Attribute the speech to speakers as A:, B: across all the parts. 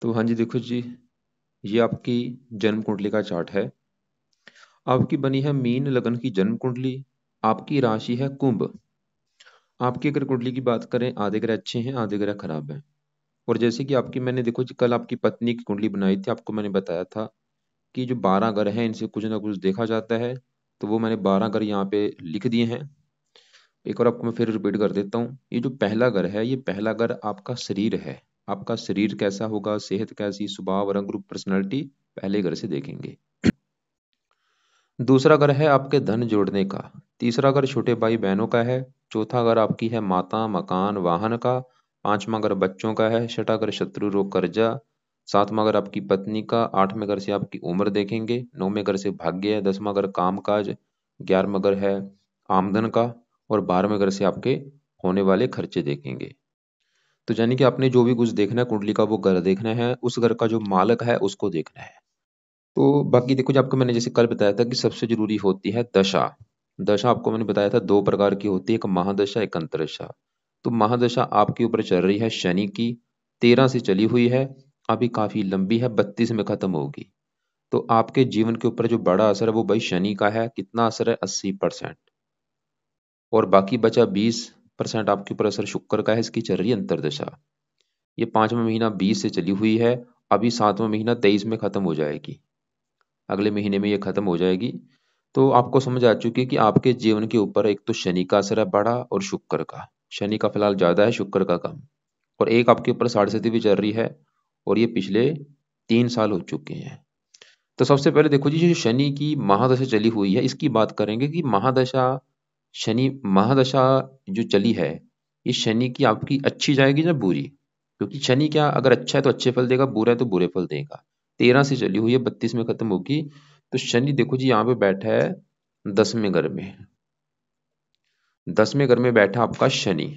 A: तो हाँ जी, देखो जी, ये आपकी जन्म कुंडली का चार्ट है। आपकी बनी है मीन लगन की जन्म कुंडली। आपकी राशि है कुंभ। आपकी अगर कुंडली की बात करें, आधे ग्रह अच्छे हैं, आधे ग्रह खराब हैं। और जैसे कि आपकी मैंने देखो जी, कल आपकी पत्नी की कुंडली बनाई थी, आपको मैंने बताया था कि जो 12 ग्रह हैं इनसे कुछ ना कुछ देखा जाता है। तो वो मैंने 12 ग्रह यहाँ पे लिख दिए हैं। एक और आपको मैं फिर रिपीट कर देता हूँ। ये जो पहला घर है, ये पहला घर आपका शरीर है। आपका शरीर कैसा होगा, सेहत कैसी, स्वभाव, रंग रूप, पर्सनैलिटी, पहले घर से देखेंगे। दूसरा घर है आपके धन जोड़ने का। तीसरा घर छोटे भाई बहनों का है। चौथा घर आपकी है माता, मकान, वाहन का। पांचवा घर बच्चों का है। छठा घर शत्रु, रोग, कर्जा। सातवां घर आपकी पत्नी का। आठवें घर से आपकी उम्र देखेंगे। नौवें घर से भाग्य है। 10वां घर काम काज। 11वां घर है आमदन का। और 12वें घर से आपके होने वाले खर्चे देखेंगे। तो यानी कि आपने जो भी कुछ देखना है कुंडली का, वो घर देखना है, उस घर का जो मालक है उसको देखना है। तो बाकी देखो जो आपको मैंने जैसे कल बताया था कि सबसे जरूरी होती है दशा। दशा आपको मैंने बताया था दो प्रकार की होती है, एक महादशा, एक अंतरदशा। तो महादशा आपके ऊपर चल रही है शनि की। 13 से चली हुई है। अभी काफी लंबी है, 32 में खत्म होगी। तो आपके जीवन के ऊपर जो बड़ा असर है वो भाई शनि का है। कितना असर है? 80%। और बाकी बचा 20% आपके ऊपर असर शुक्र का है। इसकी चल रही है अंतरदशा। ये पांचवा महीना 20 से चली हुई है। अभी सातवां महीना 23 में खत्म हो जाएगी। अगले महीने में ये खत्म हो जाएगी। तो आपको समझ आ चुकी है कि आपके जीवन के ऊपर एक तो शनि का असर है बड़ा, और शुक्र का। शनि का फिलहाल ज्यादा है, शुक्र का कम। और एक आपके ऊपर साढ़े भी चल रही है। और ये पिछले 3 साल हो चुके हैं। तो सबसे पहले देखो जी, जो शनि की महादशा चली हुई है इसकी बात करेंगे कि महादशा, शनि महादशा जो चली है, ये शनि की आपकी अच्छी जाएगी या बुरी? क्योंकि शनि क्या, अगर अच्छा है तो अच्छे फल देगा, बुरा है तो बुरे फल देगा। 13 से चली हुई है, 32 में खत्म होगी। तो शनि देखो जी यहाँ पे बैठा है 10वें घर में। 10वें घर में बैठा आपका शनि।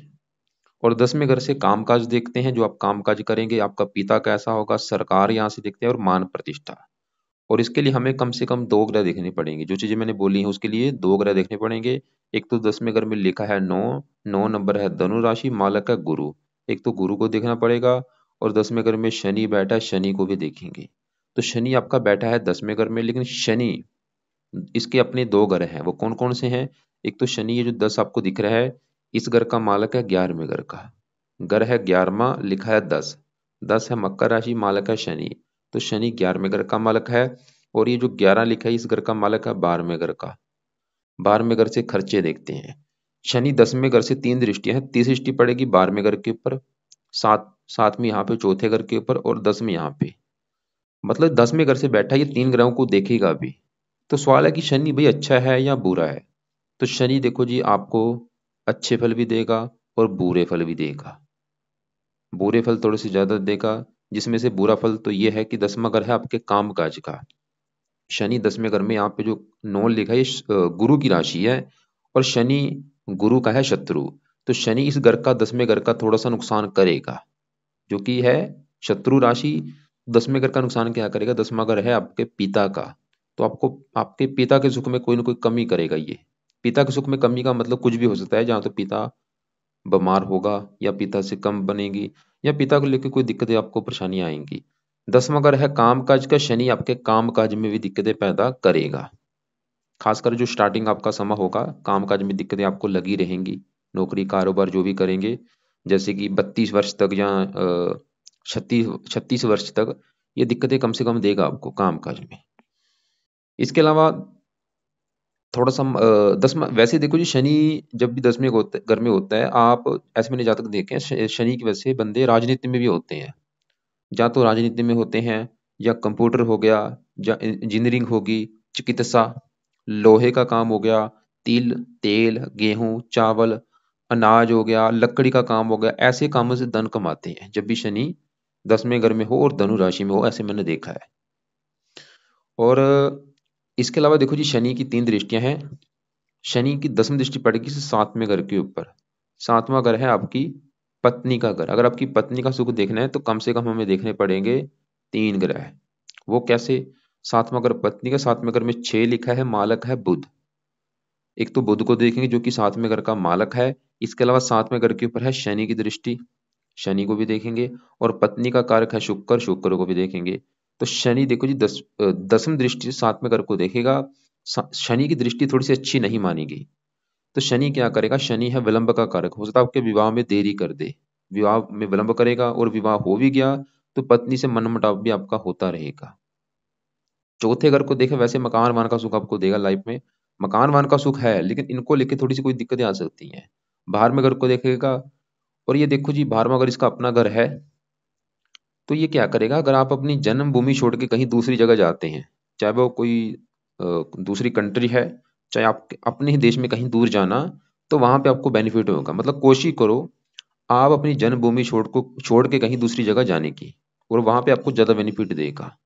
A: और 10वें घर से कामकाज देखते हैं, जो आप कामकाज करेंगे, आपका पिता कैसा होगा, सरकार यहाँ से देखते हैं, और मान प्रतिष्ठा। और इसके लिए हमें कम से कम दो ग्रह देखने पड़ेंगे। जो चीजें मैंने बोली हैं उसके लिए दो ग्रह देखने पड़ेंगे। एक तो 10वें घर में लिखा है 9। 9 नंबर है धनु राशि, मालक है गुरु। एक तो गुरु को देखना पड़ेगा। और 10वें घर में शनि बैठा है, शनि को भी देखेंगे। तो शनि आपका बैठा है 10वें घर में, लेकिन शनि, इसके अपने दो घर हैं। वो कौन कौन से हैं? एक तो शनि, ये जो 10 आपको दिख रहा है, इस घर का मालक है 11वें घर का। घर है 11वां, लिखा है 10। 10 है मकर राशि, मालक है शनि। तो शनि 11वें घर का मालक है। और ये जो 11 लिखा है, इस घर का मालक है 12वें घर का। 12वें घर से खर्चे देखते हैं। शनि 10वें घर से तीन दृष्टियां हैं। तीसरी दृष्टि पड़ेगी 12वें घर के ऊपर, सातवीं यहाँ पे चौथे घर के ऊपर, और 10वें यहाँ पे। मतलब 10वें घर से बैठा ये तीन ग्रहों को देखेगा भी। तो सवाल है कि शनि भाई अच्छा है या बुरा है? तो शनि देखो जी आपको अच्छे फल भी देगा और बुरे फल भी देगा। बुरे फल थोड़े से ज्यादा देगा। जिसमें से बुरा फल तो ये है कि 10वां घर है आपके काम काज का। शनि 10वें घर में, यहाँ पे जो 9 लिखा है, ये गुरु की राशि है। और शनि गुरु का है शत्रु। तो शनि इस घर का, 10वें घर का थोड़ा सा नुकसान करेगा, जो कि है शत्रु राशि। 10वें घर का नुकसान क्या करेगा? 10वां घर है आपके पिता का। तो आपको आपके पिता के सुख में कोई ना कोई कमी करेगा ये। पिता के सुख में कमी का मतलब कुछ भी हो सकता है, जहां तो पिता बीमार होगा, या पिता से कम बनेगी, या पिता को लेकर कोई दिक्कतें, आपको परेशानियां आएंगी। 10वां घर है काम काज का, शनि आपके काम काज में भी दिक्कतें पैदा करेगा। खासकर जो स्टार्टिंग आपका समय होगा, काम काज में दिक्कतें आपको लगी रहेंगी। नौकरी कारोबार जो भी करेंगे, जैसे कि 32 वर्ष तक या 36 वर्ष तक, ये दिक्कतें कम से कम देगा आपको काम काज में। इसके अलावा थोड़ा सा 10वां, वैसे देखो जी, शनि जब भी 10वें घर में होता है, आप ऐसे मैंने जातक देखे हैं, शनि की वजह से बंदे राजनीति में भी होते हैं। या तो राजनीति में होते हैं, या कंप्यूटर हो गया, या इंजीनियरिंग होगी, चिकित्सा, लोहे का काम हो गया, तिल तेल, गेहूं चावल, अनाज हो गया, लकड़ी का काम हो गया। ऐसे कामों से धन कमाते हैं जब भी शनि 10वें घर में हो और धनु राशि में हो, ऐसे मैंने देखा है। और इसके अलावा देखो जी, शनि की तीन दृष्टियां हैं। शनि की 10वीं दृष्टि पड़ेगी 7वें घर के ऊपर। 7वां घर है आपकी पत्नी का घर। अगर आपकी पत्नी का सुख देखना है तो कम से कम हमें देखने पड़ेंगे तीन ग्रह। वो कैसे? 7वां घर पत्नी का, 7वें घर में 6 लिखा है, मालक है बुध। एक तो बुध को देखेंगे जो कि 7वें घर का मालक है। इसके अलावा 7वें घर के ऊपर है शनि की दृष्टि। शनि को भी देखेंगे, और पत्नी का कारक है शुक्र, शुक्र को भी देखेंगे। तो शनि देखो जी दसम दृष्टि से सातवें घर को देखेगा। शनि की दृष्टि थोड़ी सी अच्छी नहीं मानी गई। तो शनि क्या करेगा, शनि है विलंब का कारक, हो सकता है आपके विवाह में देरी कर दे, विवाह में विलंब करेगा, और विवाह हो भी गया तो पत्नी से मनमुटाव भी आपका होता रहेगा। चौथे घर को देखे, वैसे मकान वान का सुख आपको देगा लाइफ में, मकान वान का सुख है, लेकिन इनको लेके थोड़ी सी कोई दिक्कतें आ सकती हैं। बाहर में घर को देखेगा, और ये देखो जी बाहर में अगर इसका अपना घर है तो ये क्या करेगा, अगर आप अपनी जन्मभूमि छोड़ के कहीं दूसरी जगह जाते हैं, चाहे वो कोई दूसरी कंट्री है, चाहे आप अपने ही देश में कहीं दूर जाना, तो वहां पे आपको बेनिफिट होगा। मतलब कोशिश करो आप अपनी जन्मभूमि छोड़ के कहीं दूसरी जगह जाने की, और वहां पे आपको ज्यादा बेनिफिट देगा।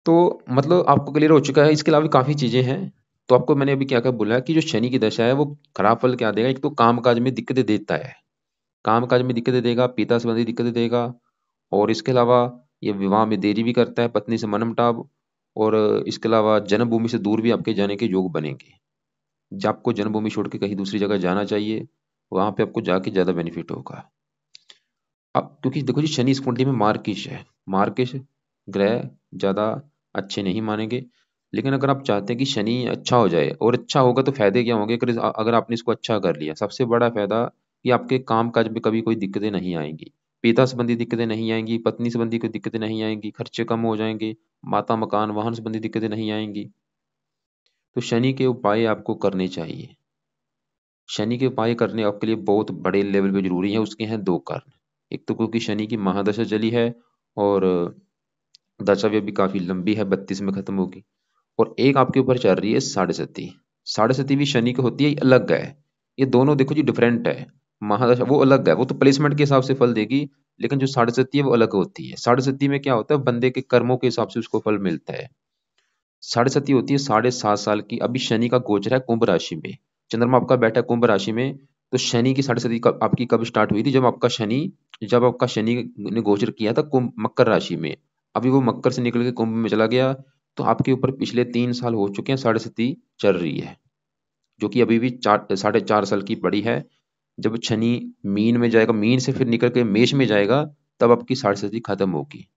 A: तो मतलब आपको क्लियर हो चुका है। इसके अलावा भी काफी चीजें हैं। तो आपको मैंने अभी क्या क्या बोला है कि जो शनि की दशा है वो खराब फल क्या देगा, एक तो कामकाज में दिक्कतें देता है, कामकाज में दिक्कतें देगा, पिता संबंधी दिक्कतें देगा, और इसके अलावा ये विवाह में देरी भी करता है, पत्नी से मनमुटाव, और इसके अलावा जन्मभूमि से दूर भी आपके जाने के योग बनेंगे। जब आपको जन्मभूमि छोड़ के कहीं दूसरी जगह जाना चाहिए, वहां पे आपको जाके ज्यादा बेनिफिट होगा। अब क्योंकि देखो जी शनि इस कुंडली में मार्किश है, मार्किश ग्रह ज्यादा अच्छे नहीं मानेंगे। लेकिन अगर आप चाहते हैं कि शनि अच्छा हो जाए, और अच्छा होगा तो फायदे क्या होंगे, अगर अगर आपने इसको अच्छा कर लिया, सबसे बड़ा फायदा कि आपके काम काज में कभी कोई दिक्कतें नहीं आएंगी, पिता संबंधी दिक्कतें नहीं आएंगी, पत्नी संबंधी कोई दिक्कतें नहीं आएंगी, खर्चे कम हो जाएंगे, माता मकान वाहन संबंधी दिक्कतें नहीं आएंगी। तो शनि के उपाय आपको करने चाहिए। शनि के उपाय करने आपके लिए बहुत बड़े लेवल पे जरूरी है। उसके हैं दो कारण। एक तो क्योंकि शनि की महादशा चली है, और दशा भी अभी काफी लंबी है, 32 में खत्म होगी। और एक आपके ऊपर चल रही है साढ़े सती। साढ़े सती भी शनि की होती है, ये अलग है। ये दोनों देखो जी डिफरेंट है। महादशा वो अलग है, वो तो प्लेसमेंट के हिसाब से फल देगी, लेकिन जो साढ़े सती है वो अलग होती है। साढ़े सती में क्या होता है, बंदे के कर्मों के हिसाब से उसको फल मिलता है। साढ़े सती होती है 7.5 साल की। अभी शनि का गोचर है कुंभ राशि में, चंद्रमा आपका बैठा है कुंभ राशि में। तो शनि की साढ़े सती आपकी कब स्टार्ट हुई थी, जब आपका शनि ने गोचर किया था कुंभ मकर राशि में। अभी वो मकर से निकल के कुंभ में चला गया, तो आपके ऊपर पिछले 3 साल हो चुके हैं, साढ़े सती चल रही है, जो कि अभी भी 4.5 साल की पड़ी है। जब शनि मीन में जाएगा, मीन से फिर निकल के मेष में जाएगा, तब आपकी साढ़े सती खत्म होगी।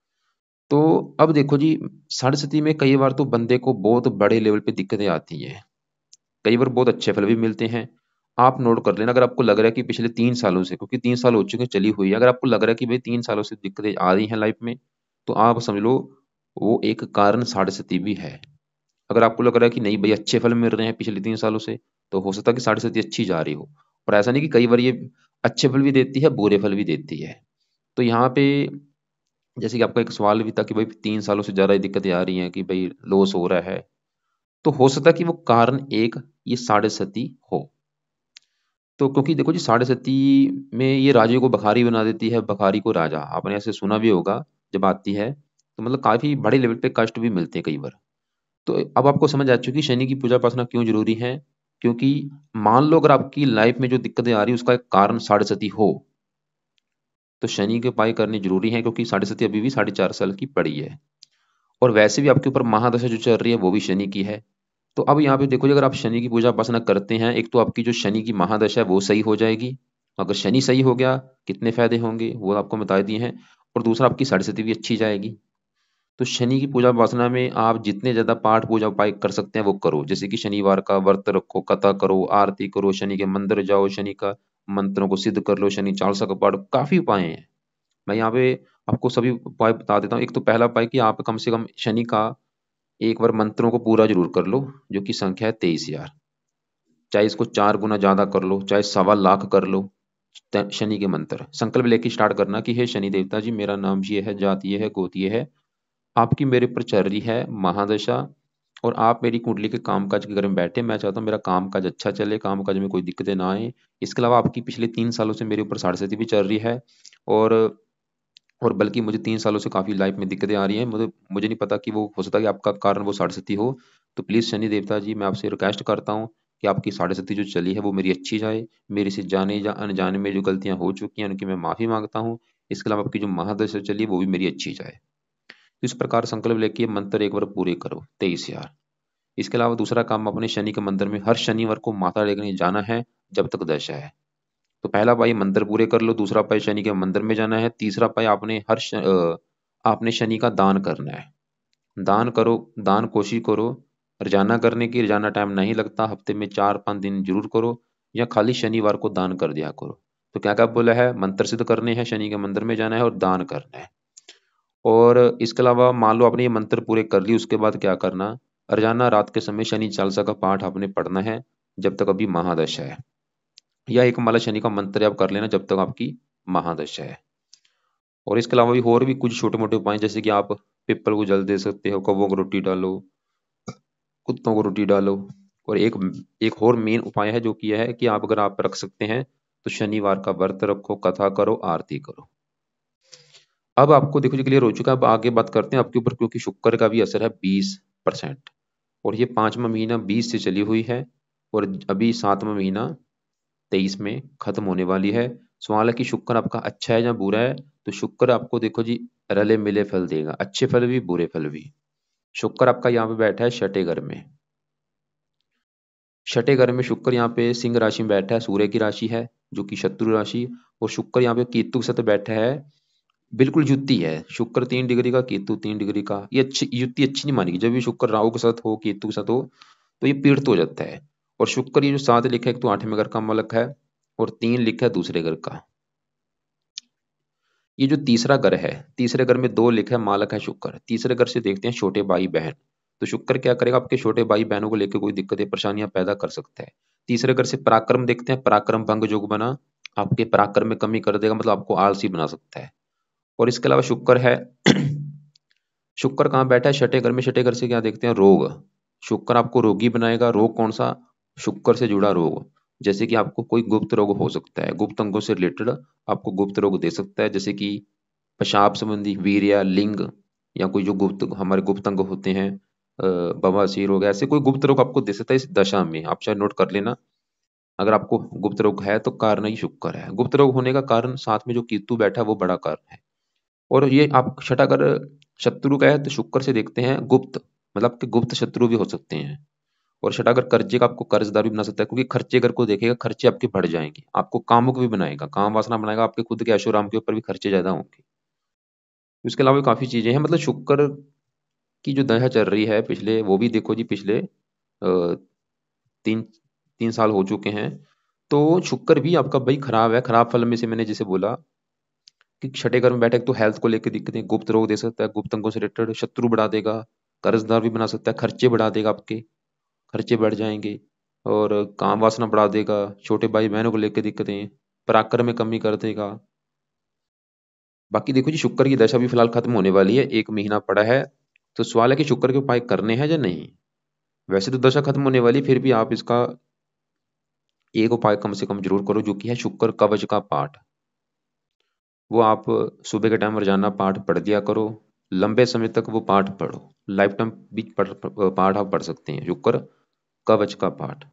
A: तो अब देखो जी साढ़े सती में कई बार तो बंदे को बहुत बड़े लेवल पे दिक्कतें आती हैं, कई बार बहुत अच्छे फल भी मिलते हैं। आप नोट कर लेना, अगर आपको लग रहा है कि पिछले 3 सालों से, क्योंकि 3 साल हो चुके हैं चली हुई है, अगर आपको लग रहा है कि भाई 3 सालों से दिक्कतें आ रही हैं लाइफ में, तो आप समझ लो वो एक कारण साढ़े सती भी है। अगर आपको लग रहा है कि नहीं भाई अच्छे फल मिल रहे हैं पिछले 3 सालों से, तो हो सकता है कि साढ़े सती अच्छी जा रही हो। और ऐसा नहीं कि कई बार ये अच्छे फल भी देती है, बुरे फल भी देती है। तो यहाँ पे जैसे कि आपका एक सवाल भी था कि भाई 3 सालों से ज्यादा दिक्कतें आ रही हैं कि भाई लॉस हो रहा है, तो हो सकता है कि वो कारण एक ये साढ़े सती हो। तो क्योंकि देखो जी साढ़े सती में ये राजे को बखारी बना देती है, बखारी को राजा, आपने ऐसे सुना भी होगा जब आती है, तो मतलब काफी बड़े लेवल पे कष्ट भी मिलते हैं कई बार। तो अब आपको समझ आ चुकी शनि की पूजा उपासना क्यों जरूरी है। क्योंकि मान लो अगर आपकी लाइफ में जो दिक्कतें आ रही है उसका एक कारण साढ़े सती हो, तो शनि के उपाय करने जरूरी है, क्योंकि साढ़े सती अभी भी 4.5 साल की पड़ी है। और वैसे भी आपके ऊपर महादशा जो चल रही है वो भी शनि की है। तो अब यहाँ पे देखो जी, अगर आप शनि की पूजा उपासना करते हैं, एक तो आपकी जो शनि की महादशा है वो सही हो जाएगी। अगर शनि सही हो गया, कितने फायदे होंगे वो आपको बता दिए हैं। और दूसरा आपकी साढ़े सती भी अच्छी जाएगी। तो शनि की पूजा उपासना में आप जितने ज्यादा पाठ पूजा उपाय कर सकते हैं वो करो, जैसे कि शनिवार का व्रत रखो, कथा करो, आरती करो, शनि के मंदिर जाओ, शनि का मंत्रों को सिद्ध कर लो, शनि चालीसा का पाठ, काफी उपाय हैं। मैं यहाँ पे आपको सभी उपाय बता देता हूँ। एक तो पहला उपाय कि आप कम से कम शनि का एक बार मंत्रों को पूरा जरूर कर लो, जो कि संख्या है 23,000। चाहे इसको 4 गुना ज्यादा कर लो, चाहे 1.25 लाख कर लो। शनि के मंत्र संकल्प लेके स्टार्ट करना कि हे शनि देवता जी, मेरा नाम ये है, जात ये है, गोत ये है, आपकी मेरे ऊपर चल रही है महादशा, और आप मेरी कुंडली के कामकाज के घर में बैठे, मैं चाहता हूँ मेरा कामकाज अच्छा चले, कामकाज में कोई दिक्कतें ना आए। इसके अलावा आपकी पिछले 3 सालों से मेरे ऊपर साढ़े सती भी चल रही है, और और बल्कि मुझे 3 सालों से काफी लाइफ में दिक्कतें आ रही हैं, मुझे मुझे नहीं पता कि वो हो सकता है कि आपका कारण वो साढ़े सती हो। तो प्लीज शनि देवता जी, मैं आपसे रिक्वेस्ट करता हूँ कि आपकी साढ़े सती जो चली है वो मेरी अच्छी जाए, मेरे से जाने या अनजाने में जो गलतियां हो चुकी हैं उनकी मैं माफी मांगता हूँ। इसके अलावा आपकी जो महादशा चली है वो भी मेरी अच्छी जाए। तो इस प्रकार संकल्प लेके ये मंत्र एक बार पूरे करो, 23,000। इसके अलावा दूसरा काम, अपने शनि के मंदिर में हर शनिवार को माथा टेकने जाना है जब तक दशा है। तो पहला पाई मंत्र पूरे कर लो, दूसरा पाई शनि के मंदिर में जाना है, तीसरा पाई आपने शनि का दान करना है। दान करो, दान कोशिश करो रोजाना करने की, रोजाना टाइम नहीं लगता, हफ्ते में 4-5 दिन जरूर करो, या खाली शनिवार को दान कर दिया करो। तो क्या क्या बोला है, मंत्र सिद्ध करने हैं, शनि के मंदिर में जाना है और दान करना है। और इसके अलावा मान लो आपने ये मंत्र पूरे कर लिए, उसके बाद क्या करना, रोजाना रात के समय शनि चालीसा का पाठ आपने पढ़ना है जब तक अभी महादशा है, या एक माला शनि का मंत्र आप कर लेना जब तक आपकी महादशा है। और इसके अलावा भी और भी कुछ छोटे मोटे उपाय, जैसे कि आप पीपल को जल दे सकते हो, कौवों को रोटी डालो, कुत्तों को रोटी डालो। और एक एक और मेन उपाय है जो किया है कि आप अगर आप रख सकते हैं तो शनिवार का व्रत रखो, कथा करो, आरती करो। अब आपको देखो जी क्लियर हो चुका है। अब आगे बात करते हैं आपके ऊपर, क्योंकि शुक्र का भी असर है 20%, और ये 5वां महीना 20 से चली हुई है, और अभी 7वां महीना 23 में खत्म होने वाली है। सवाल है कि शुक्र आपका अच्छा है या बुरा है। तो शुक्र आपको देखो जी रले मिले फल देगा, अच्छे फल भी बुरे फल भी। शुक्र आपका यहाँ पे बैठा है छठे घर में, छठे घर में शुक्र यहाँ पे सिंह राशि में बैठा है, सूर्य की राशि है जो कि शत्रु राशि। और शुक्र यहाँ पे केतु के साथ बैठा है, बिल्कुल युति है, शुक्र 3 डिग्री का, केतु 3 डिग्री का। ये अच्छी युति अच्छी नहीं मानेगी, जब भी शुक्र राहु के साथ हो, केतु के साथ हो, तो ये पीड़ित हो जाता है। और शुक्र ये जो 7 लिखा है, एक तो 8वें घर का मालक है, और 3 लिखा है दूसरे घर का। ये जो तीसरा घर है, तीसरे घर में 2 लिखा है, मालक है शुक्र। तीसरे घर से देखते हैं छोटे भाई बहन। तो शुक्र क्या करेगा, आपके छोटे भाई बहनों को लेकर कोई दिक्कतें परेशानियां पैदा कर सकता है। तीसरे घर से पराक्रम देखते हैं, पराक्रम भंग योग बना, आपके पराक्रम में कमी कर देगा, मतलब आपको आलसी बना सकता है। और इसके अलावा शुक्र है शुक्र कहाँ बैठा है, छठे घर में। छठे घर से क्या देखते हैं, रोग। शुक्र आपको रोगी बनाएगा। रोग कौन सा, शुक्र से जुड़ा रोग। जैसे कि आपको कोई गुप्त रोग हो सकता है, गुप्त अंगों से रिलेटेड आपको गुप्त रोग दे सकता है, जैसे कि पेशाब संबंधी, वीर्य, लिंग, या कोई जो गुप्त हमारे गुप्त अंग होते हैं, बवासीर हो गया, ऐसे कोई गुप्त रोग आपको दे सकता है इस दशा में। आप चाहे नोट कर लेना, अगर आपको गुप्त रोग है तो कारण ही शुक्र है। गुप्त रोग होने का कारण, साथ में जो केतु बैठा है वो बड़ा कारण है। और ये आप छठा अगर शत्रु का है तो शुक्र से देखते हैं गुप्त, मतलब आपके गुप्त शत्रु भी हो सकते हैं। और छठा अगर कर्जे का, आपको कर्जदार भी बना सकता है, क्योंकि खर्चे अगर को देखेगा, खर्चे आपके बढ़ जाएंगे, आपको कामुक भी बनाएगा, काम वासना बनाएगा, आपके खुद के ऐशोराम के ऊपर भी खर्चे ज्यादा होंगे। इसके अलावा भी काफी चीजें हैं, मतलब शुक्र की जो दशा चल रही है पिछले, वो भी देखो जी पिछले 3 3 साल हो चुके हैं। तो शुक्र भी आपका भाई खराब है। खराब फल में से मैंने जैसे बोला कि छठे घर में बैठे तो हेल्थ को लेकर दिक्कतें, गुप्त रोग दे सकता है, गुप्त अंगों से रिलेटेड शत्रु बढ़ा देगा, कर्जदार भी बना सकता है, खर्चे बढ़ा देगा, आपके खर्चे बढ़ जाएंगे, और काम वासना बढ़ा देगा, छोटे भाई बहनों को लेकर दिक्कतें, पराक्रम में कमी कर देगा। बाकी देखो जी शुक्र की दशा भी फिलहाल खत्म होने वाली है, 1 महीना पड़ा है। तो सवाल है कि शुक्र के उपाय करने हैं या नहीं। वैसे तो दशा खत्म होने वाली, फिर भी आप इसका एक उपाय कम से कम जरूर करो, जो कि है शुक्र कवच का पाठ। वो आप सुबह के टाइम रोजाना पाठ पढ़ दिया करो, लंबे समय तक वो पाठ पढ़ो, लाइफ टाइम भी पाठ आप पढ़ सकते हैं, शुक्र कवच का पाठ।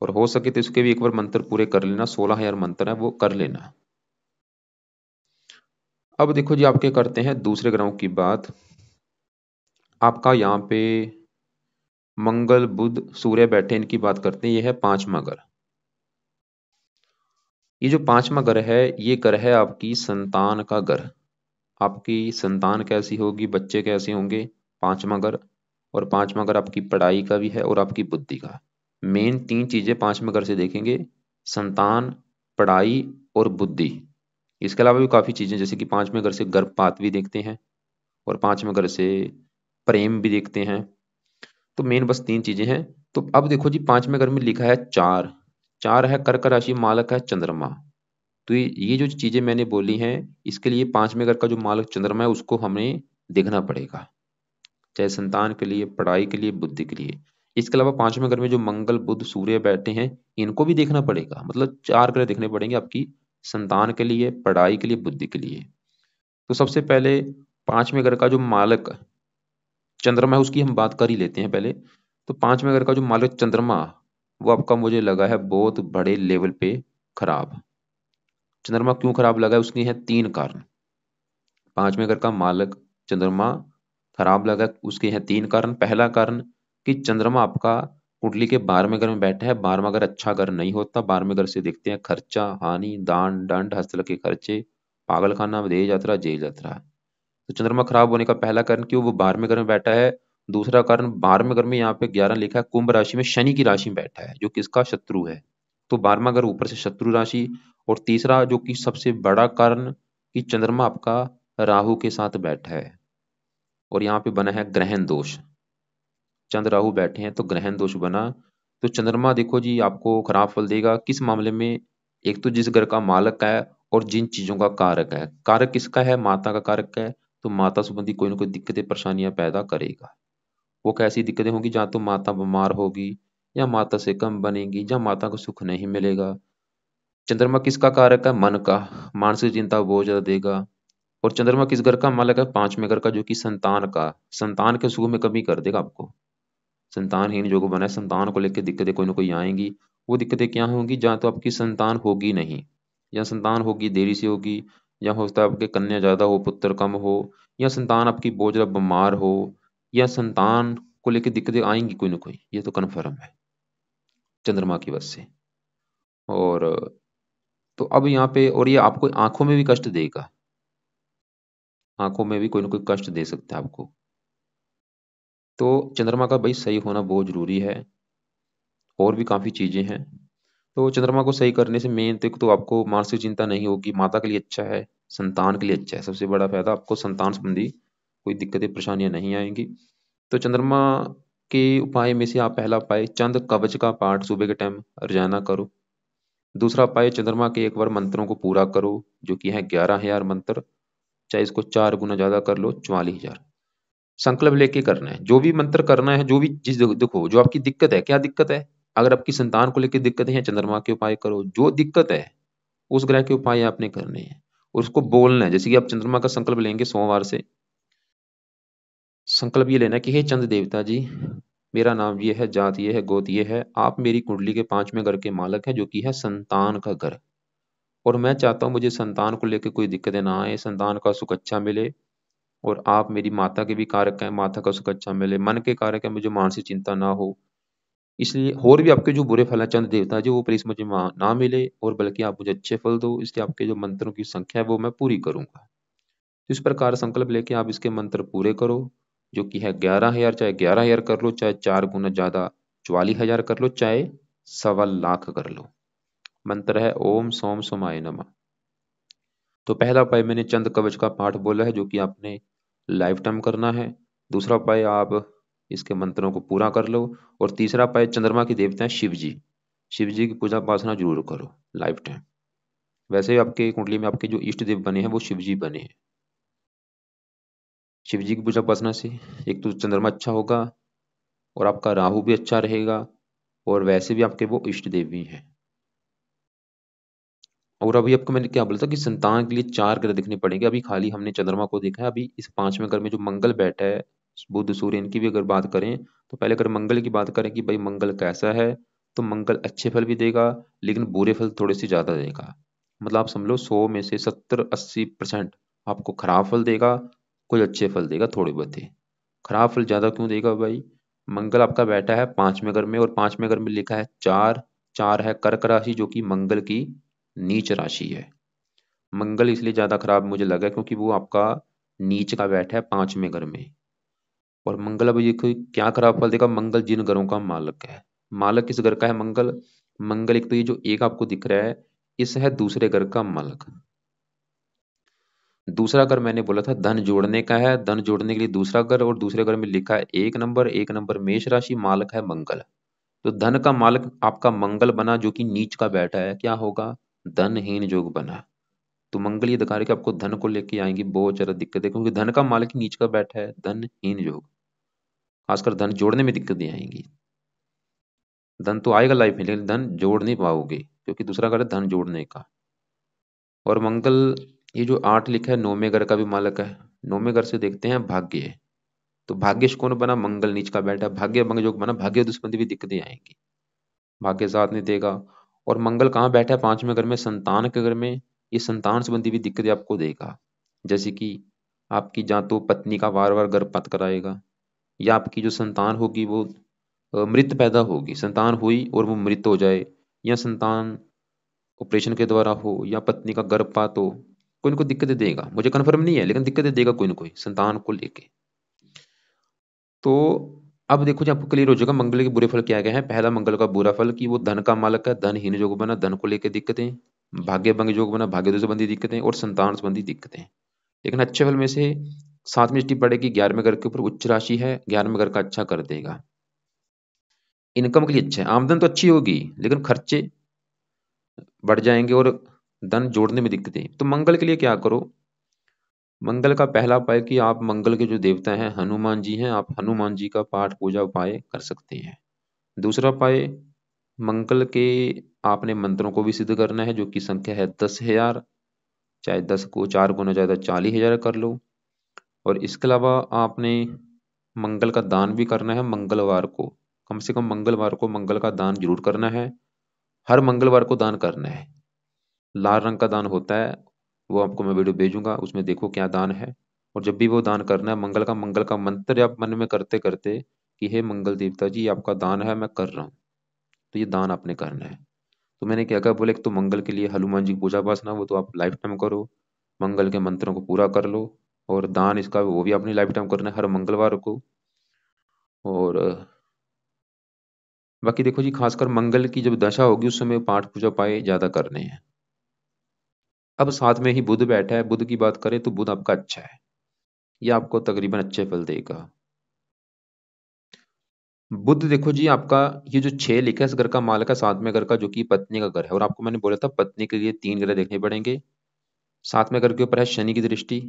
A: और हो सके तो इसके भी एक बार मंत्र पूरे कर लेना, 16,000 मंत्र है वो कर लेना। अब देखो जी आपके करते हैं दूसरे ग्रहों की बात। आपका यहाँ पे मंगल बुध सूर्य बैठे, इनकी बात करते हैं। ये है 5वां घर। ये जो 5वां घर है, ये घर है आपकी संतान का घर। आपकी संतान कैसी होगी, बच्चे कैसे होंगे, 5वां घर। और 5वां घर आपकी पढ़ाई का भी है और आपकी बुद्धि का। मेन 3 चीजें 5वें घर से देखेंगे, संतान, पढ़ाई और बुद्धि। इसके अलावा भी काफी चीजें, जैसे कि 5वें घर से गर्भपात भी देखते हैं, और 5वें घर से प्रेम भी देखते हैं। तो मेन बस 3 चीजें हैं। तो अब देखो जी 5वें घर में लिखा है 4, 4 है कर्क राशि, मालक है चंद्रमा। तो ये जो चीजें मैंने बोली हैं, इसके लिए 5वें घर का जो मालक चंद्रमा है उसको हमें देखना पड़ेगा, चाहे संतान के लिए, पढ़ाई के लिए, बुद्धि के लिए। इसके अलावा 5वें घर में जो मंगल बुध सूर्य बैठे हैं, इनको भी देखना पड़ेगा, मतलब 4 ग्रह देखने पड़ेंगे आपकी संतान के लिए, पढ़ाई के लिए, बुद्धि के लिए। तो सबसे पहले 5वें घर का जो मालक चंद्रमा है उसकी हम बात कर ही लेते हैं पहले। तो 5वें घर का जो मालक चंद्रमा, वो आपका मुझे लगा है बहुत बड़े लेवल पे खराब। चंद्रमा क्यों खराब लगा है, उसके हैं 3 कारण। 5वें घर का मालक चंद्रमा खराब लगा, उसके हैं 3 कारण। पहला कारण कि चंद्रमा आपका कुंडली के 12वें घर में बैठा है, 12वां घर अच्छा घर नहीं होता। 12वें घर से देखते हैं खर्चा, हानि, दान, दंड, हस्तल के खर्चे, पागलखाना, विदेह यात्रा, जेल यात्रा। तो चंद्रमा खराब होने का पहला कारण क्यों, वो 12वें घर में बैठा है। दूसरा कारण, 12वें घर में यहाँ पे 11 लिखा है, कुंभ राशि में शनि की राशि में बैठा है जो किसका शत्रु है। तो 12वां घर ऊपर से शत्रु राशि। और तीसरा जो कि सबसे बड़ा कारण कि चंद्रमा आपका राहु के साथ बैठा है और यहाँ पे बना है ग्रहण दोष। चंद्र राहु बैठे हैं तो ग्रहण दोष बना। तो चंद्रमा देखो जी आपको खराब फल देगा किस मामले में, एक तो जिस घर का मालक है और जिन चीजों का कारक है। कारक किसका है, माता का कारक है। तो माता संबंधी कोई ना कोई दिक्कतें परेशानियां पैदा करेगा। वो कैसी दिक्कतें होंगी, जहाँ तो माता बीमार होगी, या माता से कम बनेगी, या माता को सुख नहीं मिलेगा। चंद्रमा किसका कारक है, मन का। मानसिक चिंता बहुत ज्यादा देगा। और चंद्रमा किस घर का मालक है, 5वें घर का, जो कि संतान का। संतान के सुख में कमी कर देगा आपको। संतानहीन जो को बना है, संतान को लेकर दिक्कतें कोई ना कोई आएंगी। वो दिक्कतें क्या होंगी, जहाँ तो आपकी संतान होगी नहीं, या संतान होगी देरी से होगी, या हो सकता है आपके कन्या ज्यादा हो पुत्र कम हो, या संतान आपकी बहुत ज्यादा बीमार हो, या संतान को लेकर दिक्कतें आएंगी कोई ना कोई, ये तो कन्फर्म है चंद्रमा की वजह से। और तो अब यहाँ पे, और ये आपको आंखों में भी कष्ट देगा, आंखों में भी कोई ना कोई कष्ट दे सकता है आपको। तो चंद्रमा का भाई सही होना बहुत जरूरी है। और भी काफी चीजें हैं। तो चंद्रमा को सही करने से मेन तक तो आपको मानसिक चिंता नहीं होगी, माता के लिए अच्छा है, संतान के लिए अच्छा है। सबसे बड़ा फायदा आपको संतान संबंधी कोई दिक्कतें परेशानियां नहीं आएंगी। तो चंद्रमा के उपाय में से आप पहला उपाय, चंद कवच का पाठ सुबह के टाइम रोजाना करो। दूसरा उपाय, चंद्रमा के एक बार मंत्रों को पूरा करो, जो कि है 11,000 मंत्र। चाहे इसको 4 गुना ज्यादा कर लो, 44,000। संकल्प लेके करना है, जो भी मंत्र करना है, जो भी चीज देखो जो आपकी दिक्कत है, क्या दिक्कत है। अगर आपकी संतान को लेकर दिक्कत है, चंद्रमा के उपाय करो। जो दिक्कत है उस ग्रह के उपाय आपने करने हैं और उसको बोलना है। जैसे कि आप चंद्रमा का संकल्प लेंगे सोमवार से, संकल्प ये लेना है कि हे चंद्र देवता जी, मेरा नाम ये है, जात ये है, गोत ये है, आप मेरी कुंडली के 5वें घर के मालक है, जो कि है संतान का घर। और मैं चाहता हूँ मुझे संतान को लेकर कोई दिक्कतें ना आए, संतान का सुख अच्छा मिले। और आप मेरी माता के भी कारक हैं, माता का सुख अच्छा मिले। मन के कारक है, मुझे मानसिक चिंता ना हो। इसलिए और भी आपके जो बुरे फल है चंद्र देवता जी, वो प्लीज मुझे ना मिले, और बल्कि आप मुझे अच्छे फल दो। इसलिए आपके जो मंत्रों की संख्या है वो मैं पूरी करूंगा। इस प्रकार संकल्प लेके आप इसके मंत्र पूरे करो, जो कि है 11,000। चाहे 11,000 कर लो, चाहे 4 गुना ज्यादा 44,000 कर लो, चाहे 1.25 लाख कर लो। मंत्र है ओम सोम सोमाय नमः। तो पहला उपाय मैंने चंद कवच का पाठ बोला है, जो कि आपने लाइफ टाइम करना है। दूसरा उपाय, आप इसके मंत्रों को पूरा कर लो। और तीसरा उपाय, चंद्रमा के देवता हैं शिव जी, शिव जी की पूजा उपासना जरूर करो लाइफ टाइम। वैसे भी आपके कुंडली में आपके जो इष्ट देव बने हैं वो शिव जी बने हैं। शिव जी की पूजा उपासना से एक तो चंद्रमा अच्छा होगा, और आपका राहु भी अच्छा रहेगा, और वैसे भी आपके वो इष्ट देव भी हैं। और अभी आपको मैंने क्या बोला था कि संतान के लिए 4 ग्रह दिखने पड़ेंगे। अभी खाली हमने चंद्रमा को देखा है। अभी इस 5वें घर में जो मंगल बैठा है, बुध सूर्य, इनकी भी अगर बात करें, तो पहले अगर मंगल की बात करें कि भाई मंगल कैसा है, तो मंगल अच्छे फल भी देगा, लेकिन बुरे फल थोड़े से ज्यादा देगा। मतलब आप समझ लो 100 में से 70-80% आपको खराब फल देगा, कोई अच्छे फल देगा थोड़े बहुत ही। खराब फल ज्यादा क्यों देगा भाई, मंगल आपका बैठा है 5वें घर में, और 5वें घर में लिखा है 4। 4 है कर्क राशि, जो कि मंगल की नीच राशि है। मंगल इसलिए ज्यादा खराब मुझे लगा क्योंकि वो आपका नीच का बैठा है 5वें घर में। और मंगल अब ये कोई क्या खराब फल देगा, मंगल जिन घरों का मालक है। मालक किस घर का है मंगल, मंगल एक तो ये जो एक आपको दिख रहा है, इस है दूसरे घर का मालक। दूसरा घर मैंने बोला था धन जोड़ने का है, धन जोड़ने के लिए दूसरा घर, और दूसरे घर में लिखा है 1 नंबर, 1 नंबर मेष राशि, मालक है मंगल। तो धन का मालक आपका मंगल बना, जो कि नीच का बैठा है, क्या होगा, धनहीन योग बना। तो मंगल ये दिखा रहे कि आपको धन को लेके आएंगी बहुत ज्यादा दिक्कत है, क्योंकि धन का मालिक नीच का बैठा है, धनहीन योग। खासकर धन जोड़ने में दिक्कतें आएंगी। धन तो आएगा लाइफ में, लेकिन धन जोड़ नहीं पाओगे, क्योंकि दूसरा घर है धन जोड़ने का। और मंगल ये जो 8 लिखा है 9वें घर का भी मालक है। 9वें घर से देखते हैं भाग्य। तो भाग्यश कौन बना, मंगल नीच का बैठा है, भाग्य भंग योग बना, भाग्य दुष्पंदी भी दिक्कतें आएंगी, भाग्य साथ नहीं देगा। और मंगल कहाँ बैठा है, 5वें घर में, संतान के घर में। ये संतान संबंधी भी दिक्कतें आपको देगा, जैसे कि आपकी जहाँ तो पत्नी का वार वार गर्भपात कराएगा, या आपकी जो संतान होगी वो मृत पैदा होगी, संतान हुई और वो मृत हो जाए, या संतान ऑपरेशन के द्वारा हो, या पत्नी का गर्भपात हो, कोई ना कोई दिक्कतें देगा। मुझे कन्फर्म नहीं है लेकिन दिक्कतें देगा कोई ना कोई संतान को लेके। तो अब देखो जी आपको क्लियर हो जाएगा मंगल के बुरे फल क्या क्या है। पहला मंगल का बुरा फल कि वो धन का मालक है, धनहीन योग बना, धन को लेकर दिक्कतें, भाग्य भंग योग बना, भाग्य संबंधी दिक्कतें और संतान संबंधी दिक्कतें। लेकिन अच्छे फल में से सातवीं दृष्टि पड़ेगी 11वें घर के ऊपर, उच्च राशि है, 11वें घर का अच्छा कर देगा। इनकम के लिए अच्छा है, आमदन तो अच्छी होगी लेकिन खर्चे बढ़ जाएंगे और धन जोड़ने में दिक्कतें। तो मंगल के लिए क्या करो, मंगल का पहला उपाय कि आप मंगल के जो देवता हैं हनुमान जी हैं, आप हनुमान जी का पाठ पूजा उपाय कर सकते हैं। दूसरा उपाय, मंगल के आपने मंत्रों को भी सिद्ध करना है जो कि संख्या है 10,000, चाहे 10 को 4 गुना ज़्यादा 40,000 कर लो। और इसके अलावा आपने मंगल का दान भी करना है मंगलवार को, कम से कम मंगलवार को मंगल का दान जरूर करना है, हर मंगलवार को दान करना है। लाल रंग का दान होता है, वो आपको मैं वीडियो भेजूंगा, उसमें देखो क्या दान है। और जब भी वो दान करना है मंगल का मंत्र आप मन में करते करते कि हे मंगल देवता जी आपका दान है मैं कर रहा हूँ, तो ये दान आपने करना है। तो मैंने क्या कहा, बोले एक तो मंगल के लिए हनुमान जी की पूजा उपासना वो तो आप लाइफ टाइम करो, मंगल के मंत्रों को पूरा कर लो, और दान इसका वो भी आपने लाइफ टाइम करना है हर मंगलवार को। और बाकी देखो जी खासकर मंगल की जब दशा होगी उस समय पाठ पूजा पाए ज्यादा करने हैं। अब साथ में ही बुध बैठा है, बुध की बात करें तो बुध आपका अच्छा है, ये आपको तकरीबन अच्छे फल देगा। बुध देखो जी आपका ये जो 6 लिखा है इस घर का मालक है, 7वें घर का जो कि पत्नी का घर है, और आपको मैंने बोला था पत्नी के लिए 3 ग्रह देखने पड़ेंगे। 7वें घर के ऊपर है शनि की दृष्टि,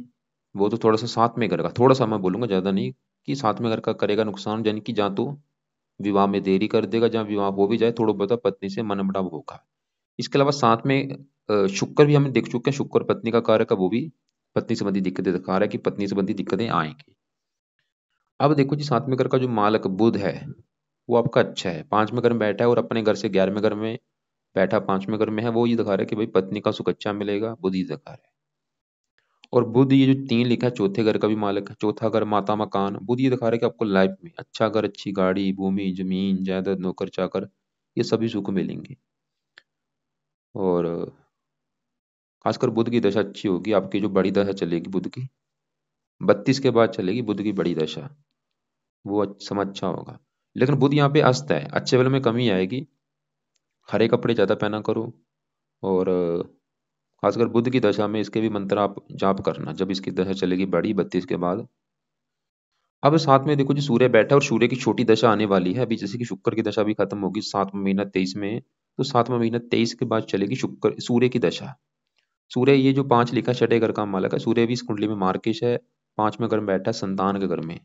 A: वो तो थोड़ा सा 7वें घर का थोड़ा सा मैं बोलूंगा ज्यादा नहीं, कि 7वें घर का करेगा नुकसान, यानी कि जहाँ तो विवाह में देरी कर देगा, जहाँ विवाह हो भी जाए थोड़ा बहुत पत्नी से मनमुटाव होगा। इसके अलावा साथ में शुक्र भी हम देख चुके हैं, शुक्र पत्नी का कारक है, वो भी पत्नी संबंधी दिक्कतें दिखा रहा है कि पत्नी संबंधी दिक्कतें आएंगी। अब देखो जी 7वें घर का जो मालक बुध है वो आपका अच्छा है, 5वें घर में बैठा है और अपने घर से 11वें घर में बैठा 5वें घर में है, वो ये दिखा रहा है कि भाई पत्नी का सुख अच्छा मिलेगा, बुध ये दिखा रहा है। और बुध ये जो 3 लिखा है चौथे घर का भी मालक है, चौथा घर माता मकान, बुध ये दिखा रहा है कि आपको लाइफ में अच्छा घर, अच्छी गाड़ी, भूमि, जमीन, जायदाद, नौकर चाकर, ये सभी सुख मिलेंगे। और खासकर बुध की दशा अच्छी होगी, आपकी जो बड़ी दशा चलेगी बुध की 32 के बाद चलेगी बुध की बड़ी दशा, वो समय अच्छा होगा। लेकिन बुध यहाँ पे अस्त है, अच्छे वेले में कमी आएगी, हरे कपड़े ज्यादा पहना करो। और खासकर बुध की दशा में इसके भी मंत्र आप जाप करना जब इसकी दशा चलेगी बड़ी 32 के बाद। अब साथ में देखो जी सूर्य बैठा है और सूर्य की छोटी दशा आने वाली है अभी, जैसे कि शुक्र की दशा भी खत्म होगी 7वां महीना 23 में, तो 7वां महीना 23 के बाद चलेगी शुक्र सूर्य की दशा। सूर्य ये जो 5 लिखा है छठे घर का मालक है, सूर्य भी इस कुंडली में मार्केश है, 5वें घर में बैठा है संतान के घर में।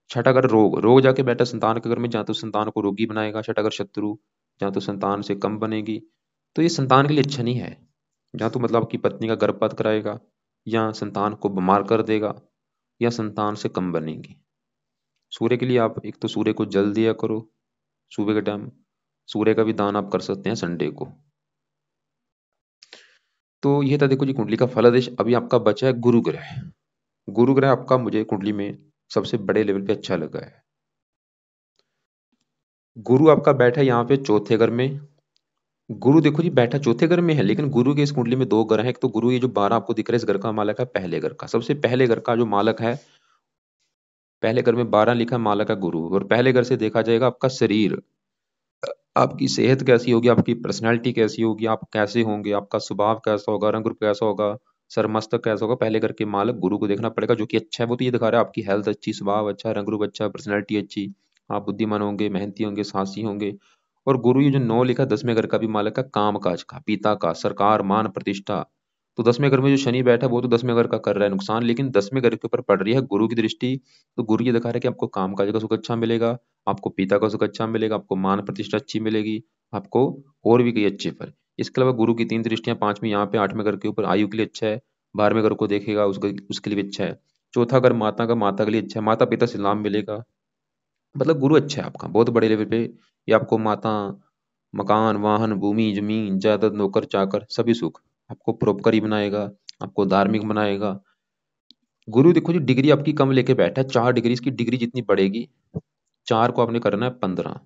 A: छठा घर रोग, रोग जाके बैठा संतान के घर में, जहाँ तो संतान को रोगी बनाएगा, छठा घर शत्रु, जहाँ तो संतान से कम बनेगी, तो ये संतान के लिए अच्छा नहीं है। जहाँ तो मतलब आपकी पत्नी का गर्भपात कराएगा, या संतान को बीमार कर देगा, या संतान से कम बनेगी। सूर्य के लिए आप एक तो सूर्य को जल दिया करो सुबह के टाइम, सूर्य का भी दान आप कर सकते हैं संडे को। तो ये था देखो जी कुंडली का फलादेश। अभी आपका बचा है गुरु ग्रह। गुरु ग्रह आपका मुझे कुंडली में सबसे बड़े लेवल पे अच्छा लगा है। गुरु आपका बैठा है यहाँ पे चौथे घर में। गुरु देखो जी बैठा चौथे घर में है, लेकिन गुरु के इस कुंडली में 2 ग्रह हैं। एक तो गुरु ये जो 12 आपको दिख रहा है इस घर का मालक है पहले घर का, सबसे पहले घर का जो मालक है, पहले घर में 12 लिखा मालक है गुरु, और पहले घर से देखा जाएगा आपका शरीर, आपकी सेहत कैसी होगी, आपकी पर्सनैलिटी कैसी होगी, आप कैसे होंगे, आपका स्वभाव कैसा होगा, रंग रूप कैसा होगा, सर मस्तक कैसा होगा, पहले घर के मालक गुरु को देखना पड़ेगा जो कि अच्छा है। वो तो ये दिखा रहा है आपकी हेल्थ अच्छी, स्वभाव अच्छा, रंग रूप अच्छा, पर्सनैलिटी अच्छी, आप बुद्धिमान होंगे, मेहनती होंगे, साहसी होंगे। और गुरु ये जो 9 लिखा 10वें घर का भी मालक है, काम काज का, पिता का, सरकार, मान प्रतिष्ठा। तो 10वें घर में जो शनि बैठा है वो तो 10वें घर का कर रहा है नुकसान, लेकिन 10वें घर के ऊपर पड़ रही है गुरु की दृष्टि। तो गुरु ये दिखा रहा है कि आपको काम काज का सुख अच्छा मिलेगा, आपको पिता का सुख अच्छा मिलेगा, आपको मान प्रतिष्ठा अच्छी मिलेगी, आपको और भी कई अच्छे फल। इसके अलावा गुरु की 3 दृष्टियां, 5वीं यहाँ पे, 8वें घर के ऊपर आयु के लिए अच्छा है, 12वें घर को देखेगा उसके लिए भी अच्छा है। चौथा घर माता का, माता के लिए अच्छा है, माता पिता से लाभ मिलेगा। मतलब गुरु अच्छा है आपका बहुत बड़े लेवल पे, ये आपको माता, मकान, वाहन, भूमि, जमीन, जायदाद, नौकर चाकर सभी सुख, आपको परोपकारी बनाएगा, आपको धार्मिक बनाएगा। गुरु देखो जी डिग्री आपकी कम लेके बैठा है, 4 डिग्री, इसकी डिग्री जितनी बढ़ेगी 4 को आपने करना है 15,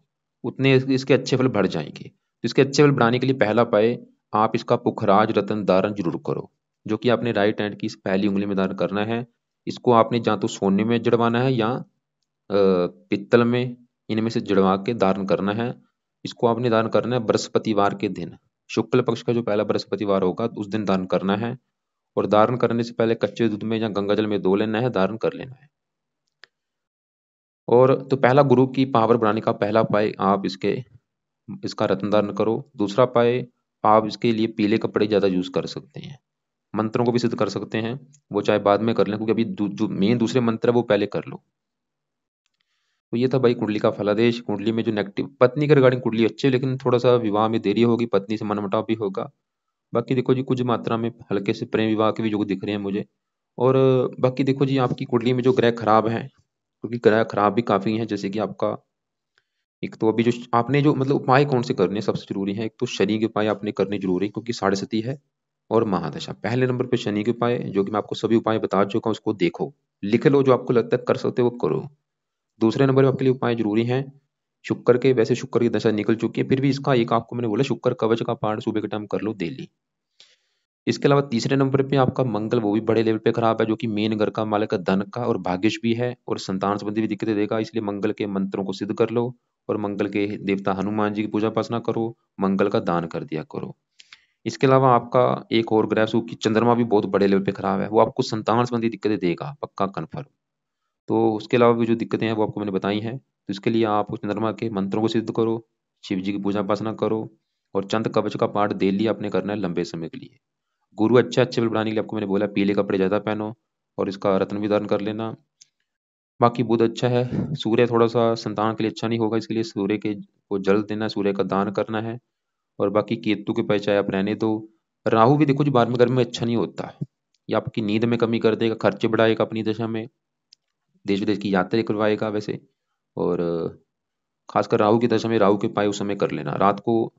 A: उतने इसके अच्छे फल बढ़ जाएंगे। तो इसके अच्छे फल बढ़ाने के लिए पहला उपाय, आप इसका पुखराज रतन धारण जरूर करो, जो कि आपने राइट हैंड की इस पहली उंगली में धारण करना है। इसको आपने या तो सोने में जड़वाना है या पित्तल में, इनमें से जड़वा के धारण करना है। इसको आपने धारण करना है बृहस्पतिवार के दिन, शुक्ल पक्ष का जो पहला बृहस्पतिवार होगा उस दिन धारण करना है। और धारण करने से पहले कच्चे दूध में या गंगाजल में धो लेना है, धारण कर लेना है। और तो पहला गुरु की पावर बढ़ाने का पहला उपाय, आप इसका रत्न धारण करो। दूसरा उपाय, आप इसके लिए पीले कपड़े ज़्यादा यूज कर सकते हैं, मंत्रों को भी सिद्ध कर सकते हैं, वो चाहे बाद में कर लें, क्योंकि अभी जो मेन दूसरे मंत्र है वो पहले कर लो। तो ये था भाई कुंडली का फलादेश। कुंडली में जो नेगेटिव, पत्नी के रिगार्डिंग कुंडली अच्छी है, लेकिन थोड़ा सा विवाह में देरी होगी, पत्नी से मनमुटाव भी होगा। बाकी देखो जी, कुछ मात्रा में हल्के से प्रेम विवाह के भी योग दिख रहे हैं मुझे। और बाकी देखो जी, आपकी कुंडली में जो ग्रह खराब हैं, क्योंकि ग्रह खराब भी काफी हैं, जैसे कि आपका एक तो अभी जो आपने जो मतलब उपाय कौन से करने हैं सबसे जरूरी है। एक तो शनि के उपाय आपने करने जरूरी है, क्योंकि साढ़े सती है और महादशा। पहले नंबर पे शनि के उपाय, जो कि मैं आपको सभी उपाय बता चुका हूँ, उसको देखो, लिख लो, जो आपको लगता है कर सकते हो वो करो। दूसरे नंबर पे आपके लिए उपाय जरूरी हैं शुक्र के। वैसे शुक्र की दशा निकल चुकी है, फिर भी इसका एक आपको मैंने बोला, शुक्र कवच का पाठ सुबह के टाइम कर लो डेली। इसके अलावा तीसरे नंबर पे आपका मंगल, वो भी बड़े लेवल पे खराब है, जो कि मेन घर का मालिक है, धन का और भाग्यश भी है, और संतान संबंधी भी दिक्कतें देगा। इसलिए मंगल के मंत्रों को सिद्ध कर लो, और मंगल के देवता हनुमान जी की पूजा उपासना करो, मंगल का दान कर दिया करो। इसके अलावा आपका एक और ग्रह की चंद्रमा भी बहुत बड़े लेवल पे खराब है, वो आपको संतान संबंधी दिक्कतें देगा, पक्का कन्फर्म। तो उसके अलावा भी जो दिक्कतें हैं वो आपको मैंने बताई हैं। तो इसके लिए आप चंद्रमा के मंत्रों को सिद्ध करो, शिव जी की पूजा उपासना करो, और चंद कवच का पाठ डेली आपने करना है लंबे समय के लिए। गुरु अच्छे बल बनाने के लिए आपको मैंने बोला पीले कपड़े ज्यादा पहनो, और इसका रत्न भी धारण कर लेना। बाकी बुध अच्छा है, सूर्य थोड़ा सा संतान के लिए अच्छा नहीं होगा, इसके लिए सूर्य के को जल देना, सूर्य का दान करना है। और बाकी केतु के पैसे आप रहने दो। राहु भी देखो जी, 12वें घर में अच्छा नहीं होता, ये आपकी नींद में कमी कर देगा, खर्चे बढ़ाएगा अपनी दशा में, देश विदेश की यात्रा करवाएगा वैसे। और खासकर राहु की दशा में राहु के उपाय उस समय कर लेना। रात को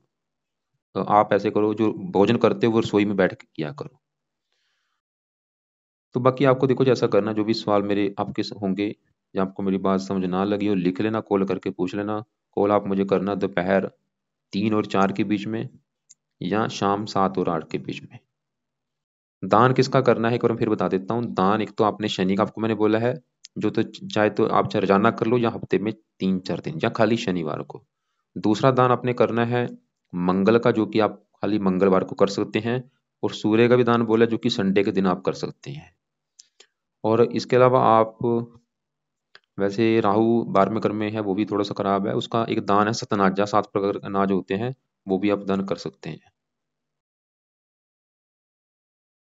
A: आप ऐसे करो, जो भोजन करते हो वो रसोई में बैठ के किया करो। तो बाकी आपको देखो जैसा करना, जो भी सवाल मेरे आपके होंगे, या आपको मेरी बात समझ ना लगी हो, लिख लेना, कॉल करके पूछ लेना। कॉल आप मुझे करना दोपहर 3 और 4 के बीच में, या शाम 7 और 8 के बीच में। दान किसका करना है एक बार मैं फिर बता देता हूँ। दान एक तो आपने शनि का आपको मैंने बोला है, जो तो चाहे तो आप चाहे रोजाना कर लो, या हफ्ते में 3-4 दिन, या खाली शनिवार को। दूसरा दान आपने करना है मंगल का, जो कि आप खाली मंगलवार को कर सकते हैं। और सूर्य का भी दान बोला, जो कि संडे के दिन आप कर सकते हैं। और इसके अलावा आप, वैसे राहु 12वें घर में है, वो भी थोड़ा सा खराब है, उसका एक दान है सतनाजा, 7 प्रकार के अनाज होते हैं, वो भी आप दान कर सकते हैं।